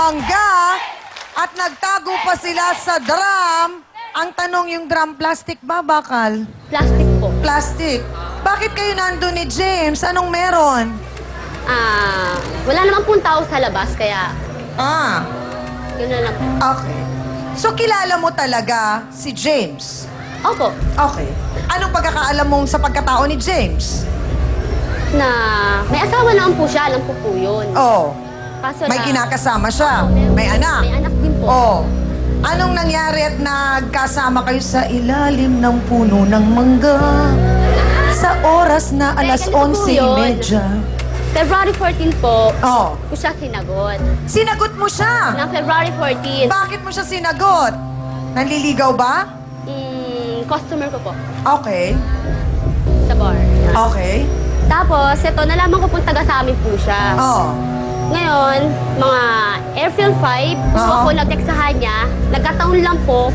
mangga at nagtago pa sila sa drum. Ang tanong, yung drum, plastic ba, bakal? Plastic po. Plastic. Bakit kayo nandun ni James? Anong meron? Wala naman pong tao sa labas, kaya Ah, yun na lang po. okay. So, kilala mo talaga si James? Opo, Okay. Anong pagkakaalam mong sa pagkatao ni James? na may asawa naman po siya, alam ko po yun. Oh, Kaso may na, kinakasama siya. Opo, May anak. May anak din po. Oh. Anong nangyari at nagkasama kayo sa ilalim ng puno ng mangga? Sa oras na alas ganito po yun. 11:30. February 14 po, Oh. ko siya sinagot. Sinagot mo siya. Ng February 14, Bakit mo siya sinagot? Nanliligaw ba? customer ko po Okay. sa bar. Okay. Tapos, ito, nalaman ko pong taga sa amin po siya. Oh. Ngayon, mga April 5, Oo. ako nag-text sa kanya. Nagkataon lang po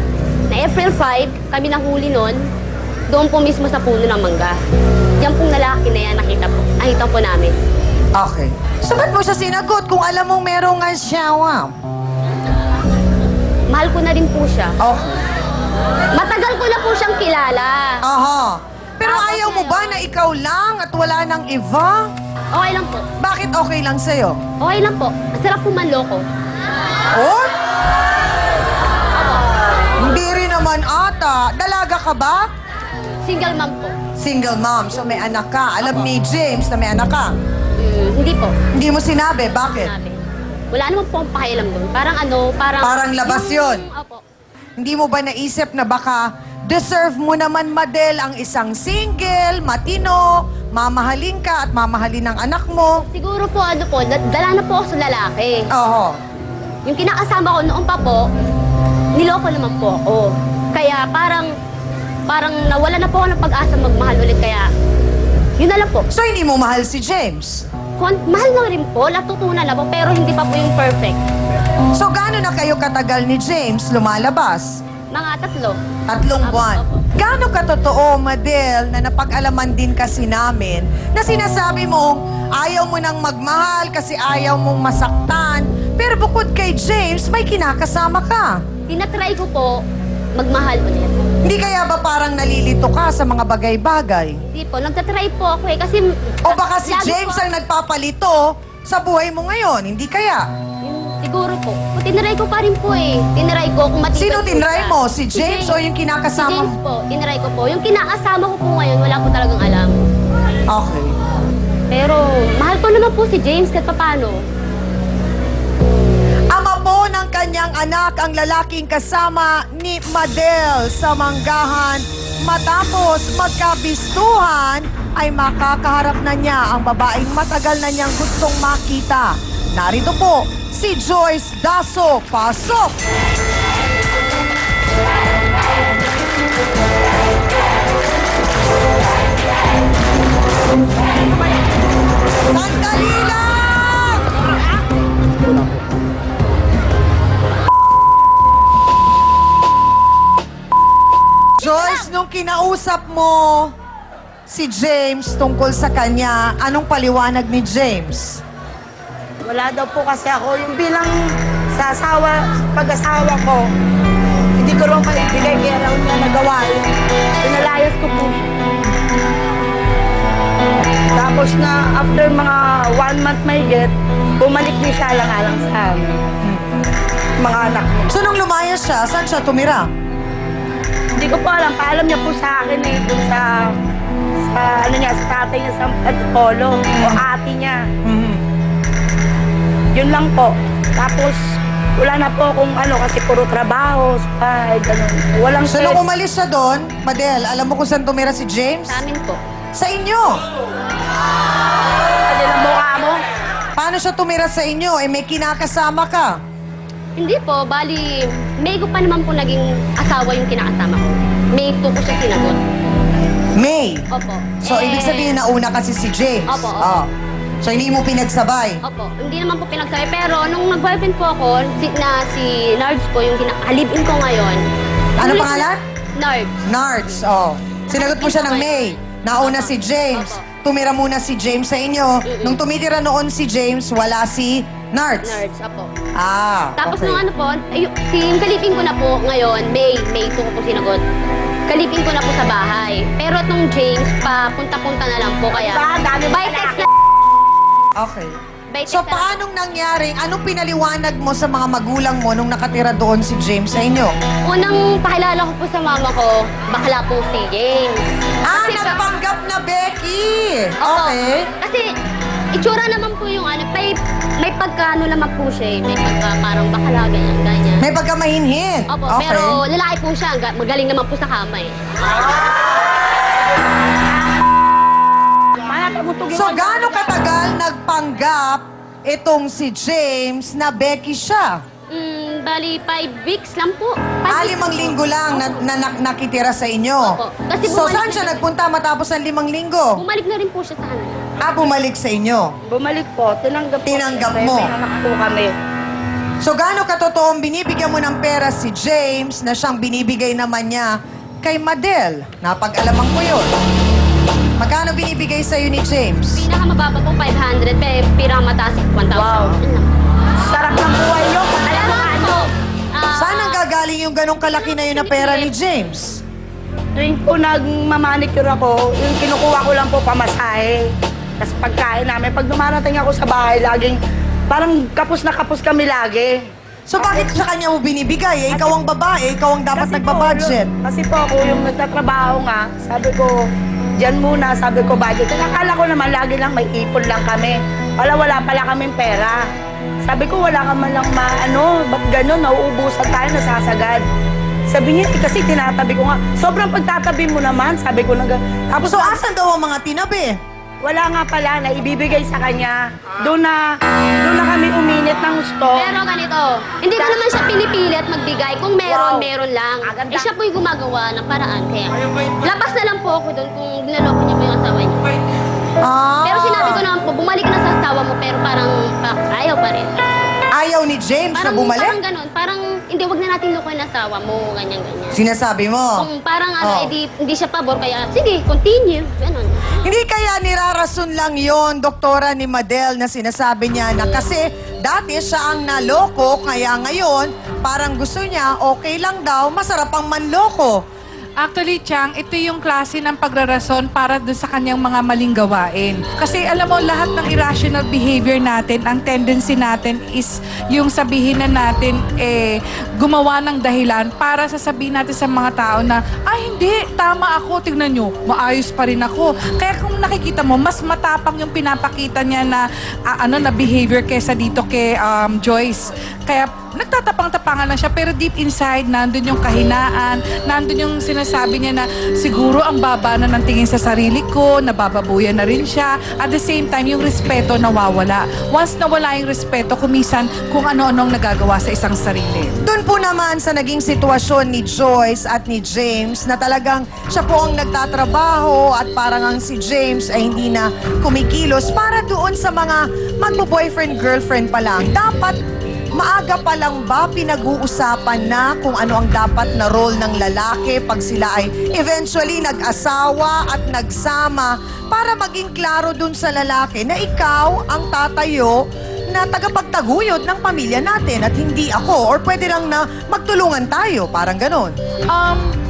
na April 5, kami nahuli nun, doon po mismo sa puno ng mangga. Yan pong lalaki na yan, nakita po namin. Okay. So, ba't mo siya sinagot kung alam mong merong asawa? Mahal ko na rin po siya. Okay. Matagal ko na po siyang kilala. Aha. Pero Tapos ayaw mo ba na ikaw lang at wala nang iba? Okay lang po. Bakit okay lang sa'yo? Okay lang po. Ang sarap po manloko. Oh? Hindi rin naman ata. Dalaga ka ba? Single mom po. Single mom, so may anak ka. Alam ni James na may anak ka. Hindi po. Hindi mo sinabi. Bakit? Sinabi. Wala naman po akong pakialam doon. Parang... Parang labas yun. Opo. Hindi mo ba naisip na baka deserve mo naman, Madel, ang isang single, matino, mamahalin ka at mamahalin ng anak mo? Siguro po, dala na po ako sa lalaki. Oo. Yung kinakasama ko noon pa po, niloko naman po ako. Kaya parang nawala na po ako ng pag-asa magmahal ulit. Kaya, yun na lang po. So, hindi mo mahal si James? Mahal na rin po, natutunan na po, pero hindi pa po yung perfect. So, gaano na kayo katagal ni James lumalabas? Mga 3. 3 buwan. Opo. Gaano katotoo, Madel, na napag-alaman din kasi namin na sinasabi mong ayaw mo nang magmahal kasi ayaw mong masaktan. Pero bukod kay James, may kinakasama ka. Tinatry ko po magmahal ulit. Hindi kaya ba parang nalilito ka sa mga bagay-bagay? Hindi po, nagtatry po ako eh, kasi... O baka si lagi James po- ang nagpapalito sa buhay mo ngayon, hindi kaya? Siguro po. Tinry ko pa rin po eh. Tinry ko kung matibay Sino po tinry siya. mo? Si James o yung kinakasama Si James mo? po. Tinry ko po. Yung kinakasama ko po ngayon, wala po talagang alam. Okay. Pero mahal ko naman po si James kahit paano. Ama po ng kanyang anak ang lalaking kasama ni Madel sa manggahan. Matapos magkabistuhan, ay makakaharap na niya ang babaeng matagal na niyang gustong makita. Narito po, si Joyce Daso. Pasok! Sandali lang! Joyce, nung kinausap mo si James tungkol sa kanya, anong paliwanag ni James? Wala daw po kasi ako. Yung bilang sa pag-asawa ko, hindi ko lang paibigay kaya lang niya nagawa yun. Pinalayas ko po. Tapos na after mga 1 month may get, bumalik din siya alang-alang sa mga anak niya. So nung lumayas siya, saan siya tumira? Hindi ko po alam. Paalam niya po sa akin eh, dun sa ano niya, sa tatay niya sa Polo o ate niya. Yun lang po. Tapos, wala na po akong ano, kasi puro trabaho, spy, gano'n. Walang So nung umalis siya doon, Madel, alam mo kung saan tumira si James? Sa amin po. Sa inyo! Ano lang mukha mo? Paano siya tumira sa inyo? Eh may kinakasama ka. Hindi po, bali, May ko pa naman po naging asawa yung kinakasama ko. May ko po siya sinagot. May. Opo. So ibig sabihin na una kasi si James. Opo, opo. Oh. So hindi mo pinagsabay. Opo, hindi naman po pinagsabi. Pero nung nag-boyfriend po ako, si Nards po, yung halibin ko ngayon. Ano Ulit- pangalan? Nards. Nards, oh. Sinagot mo siya ng May. Nauna si James. Opo. Tumira muna si James sa inyo. Nung tumitira noon si James, wala si Nards? Nerds, apo. Tapos okay. nung ano po, yung kalipin ko na po ngayon, May 2 ko po sinagot. Kalipin ko na po sa bahay. Pero itong James, papunta-punta na lang po kaya. Dami By text na. Okay. By text So, na lang. paanong nangyari? Anong pinaliwanag mo sa mga magulang mo nung nakatira doon si James sa inyo? Unang pakilala ko po sa mama ko, bakla po si James. Kasi Nagpanggap na Becky! Opo. Okay. Kasi itsura naman po yung ano, may pagkaano naman po siya eh. May pagka parang bakla, ganyan. May pagkamahinhin. Opo, Okay. pero lalaki po siya. Magaling naman po sa kama eh. So, gaano katagal nagpanggap itong si James na Becky siya? Bali, 5 weeks lang po. 5 linggo lang na nakitira sa inyo. Opo. Kasi So, bumalik saan siya na- nagpunta matapos ang 5 linggo? Bumalik na rin po siya sa kanila. Bumalik sa inyo. Bumalik po, tinanggap po. Tinanggap Siyempre, mo. May anak po kami. So, gaano katotoong binibigyan mo ng pera si James na siyang binibigay naman niya kay Madel? Napag-alaman ko yun. Magkano binibigay sa'yo ni James? Pinakamababa po 500, pero pinakamataas 1,000. Wow. Yun lang. Sarap ng buhay nyo. Alam mo po, Saan ang gagaling yung ganong kalaki na yun na pera ni James? Tuwing po nagmamanicure ako, yung kinukuha ko lang po pamasahe. Tapos pagkain namin, pag dumarating ako sa bahay, laging parang kapos na kapos kami lagi. So, bakit sa kanya mo binibigay? Ikaw ang babae, ikaw ang dapat nagbabudget. Kasi po ako yung nagtatrabaho nga, sabi ko, dyan muna, sabi ko budget. Akala ko naman lagi lang may ipon lang kami. Wala pala kaming pera. Sabi ko, wala ka man lang ba't gano'n, nauubusan tayo, nasasagad. Sabi niya, kasi tinatabi ko nga. Sobrang pagtatabi mo naman, sabi ko na Tapos So, asan daw ang mga tinabi? wala nga pala na ibibigay sa kanya. Doon na kami uminit ng gusto. pero ganito, hindi ko naman siya pinipilit magbigay. Kung meron, Wow. meron lang. Ah, ganda. Eh siya po yung gumagawa ng paraan. Kaya, labas na lang po ako doon kung niloloko niya po yung asawa niya. Pero sinabi ko naman po, bumalik na sa asawa mo, pero parang ayaw pa rin. Ayaw ni James na Parang bumalik? ganun. Parang, hindi, wag na natin lukuhin ang asawa mo, ganyan. Sinasabi mo? Kung parang Oh. hindi siya pabor, kaya sige, continue. Ganun. Hindi kaya nirarason lang yon doktora ni Madel, na sinasabi niya na kasi dati siya ang naloko, kaya ngayon parang gusto niya okay lang daw, masarap ang manloko. Actually, Chang, ito yung klase ng pagrarason para doon sa kanyang mga maling gawain. Kasi alam mo, lahat ng irrational behavior natin, ang tendency natin is yung sabihin na natin, gumawa ng dahilan para sasabihin natin sa mga tao na, hindi, tama ako, tignan nyo, maayos pa rin ako. Kaya kung nakikita mo, mas matapang yung pinapakita niya na, na behavior kesa dito kay Joyce. Kaya nagtatapang-tapangan lang siya, pero deep inside, nandun yung kahinaan, nandun yung sinasabi niya na siguro ang baba na ng tingin sa sarili ko, nabababuyan na rin siya. At the same time, yung respeto nawawala. Once nawala yung respeto, kumisan kung ano-anong nagagawa sa isang sarili. Doon po naman sa naging sitwasyon ni Joyce at ni James na talagang siya po ang nagtatrabaho at parang ang si James ay hindi na kumikilos, para doon sa mga magbo-boyfriend-girlfriend pa lang, dapat maaga pa lang ba pinag-uusapan na kung ano ang dapat na role ng lalaki pag sila ay eventually nag-asawa at nagsama, para maging klaro dun sa lalaki na ikaw ang tatayo na tagapagtaguyod ng pamilya natin at hindi ako, or pwede lang na magtulungan tayo, parang ganon.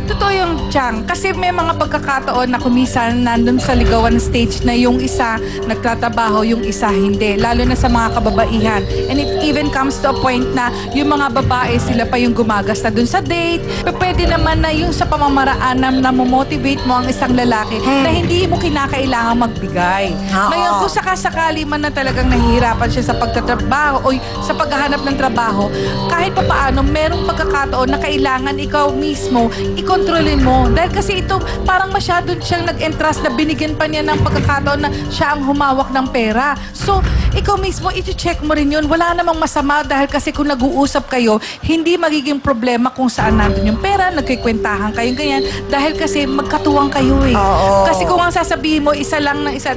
Totoo yung Chang. Kasi may mga pagkakataon na kumisan nandun sa ligawan stage na yung isa nagtatrabaho, yung isa hindi. Lalo na sa mga kababaihan. And it even comes to a point na yung mga babae, sila pa yung gumagasta dun sa date. Pwede naman na yung sa pamamaraan na motivate mo ang isang lalaki na hindi mo kinakailangan magbigay. Oo. Ngayon, kung sakasakali man na talagang nahihirapan siya sa pagtatrabaho o sa paghahanap ng trabaho, kahit pa paano, merong pagkakataon na kailangan ikaw mismo kontrolin mo. Dahil kasi ito, parang masyado siyang nag-entrust na binigyan pa niya ng pagkakataon na siya ang humawak ng pera. So, ikaw mismo, iti-check mo rin yun. Wala namang masama dahil kasi kung nag-uusap kayo, hindi magiging problema kung saan nandun yung pera, nagkikwentahan kayo, ganyan. Dahil kasi magkatuwang kayo eh. Oo. Kasi kung ang sasabihin mo, isa lang ng isa,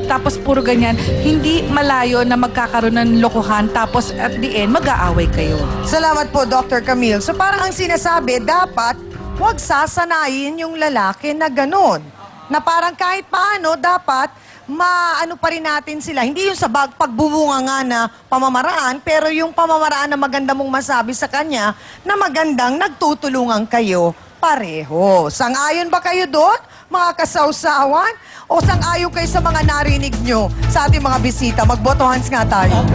tapos puro ganyan, hindi malayo na magkakaroon ng lokohan, tapos at the end, mag-aaway kayo. Salamat po, Dr. Camille. So parang ang sinasabi, dapat huwag sasanayin yung lalaki na ganon. Na parang kahit paano, dapat maano pa rin natin sila. Hindi yung sa pagbubunga nga na pamamaraan, pero yung pamamaraan na maganda mong masabi sa kanya na magandang nagtutulungan kayo pareho. Sang-ayon ba kayo doon, mga kasawsawan? O sang-ayon kayo sa mga narinig nyo sa ating mga bisita? Magbotohans nga tayo.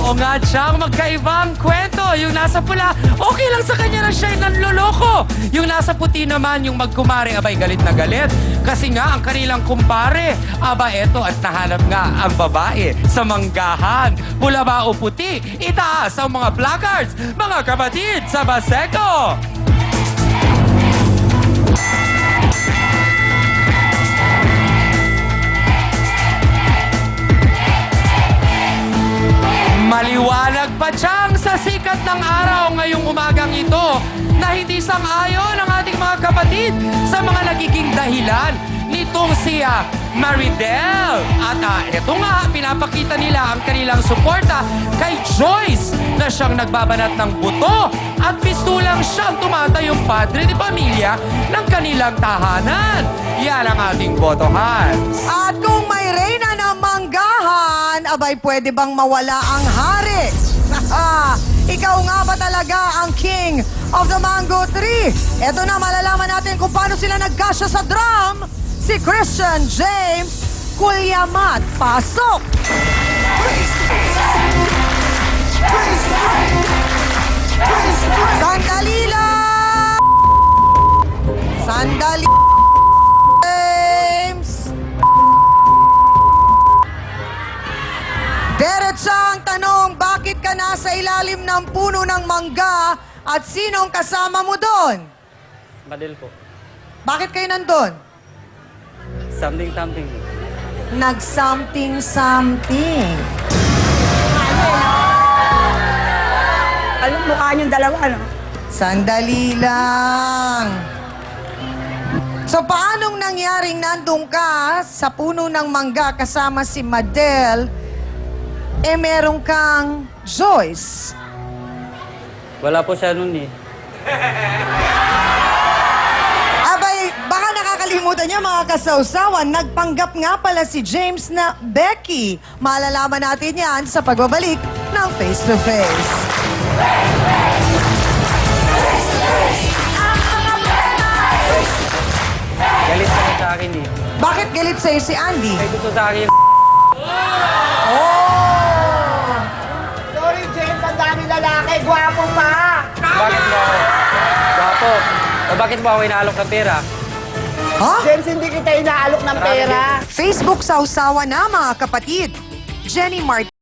Oo nga, Chang, magkaibang kwento. Yung nasa pula, okay lang sa kanya na siya'y nanloloko. Yung nasa puti naman, yung magkumare, abay galit na galit. Kasi nga, ang kanilang kumpare, aba eto at nahanap nga ang babae sa manggahan. Pula ba o puti? Itaas ang mga placards, mga kapatid sa Baseco. Maliwanag pa Chang sa sikat ng araw ngayong umagang ito na hindi sang-ayon ang ating mga kapatid sa mga nagiging dahilan nitong si Maridel. At ito nga, pinapakita nila ang kanilang suporta kay Joyce na siyang nagbabanat ng buto at pistulang siyang tumatayong padre de pamilya ng kanilang tahanan. Yan ang ating botohan. At kung may reyna ng manggahan, abay pwede bang mawala ang hari? Ikaw nga ba talaga ang king of the mango tree? Eto na, malalaman natin kung paano sila nagkasya sa drum. Si Christian James Kulyamat. Pasok! Sandali lang! Sandali, James! Diretsa ang tanong, bakit ka nasa ilalim ng puno ng mangga at sinong kasama mo doon? Badil po. Bakit kayo nandun? Something. Nag-something. Anong mukha niyong dalawa, no? Sandali lang. So, paanong nangyaring nandun ka sa puno ng mangga kasama si Madel, meron kang Joyce? Wala po siya nun eh. Abay, baka nakakalimutan niya mga kasawsawan, nagpanggap nga pala si James na Becky. Malalaman natin yan sa pagbabalik ng Face to Face. Galit ka sa akin eh. Bakit galit sa'yo si Andy? May gusto sa akin. Sorry, James, ang dami lalaki. Gwapo pa. Bakit mo ako? Gwapo. O bakit mo ako inaalok ng pera? Ha? James, hindi kita inaalok ng pera. Facebook sausawa na mga kapatid. Jenny Martin.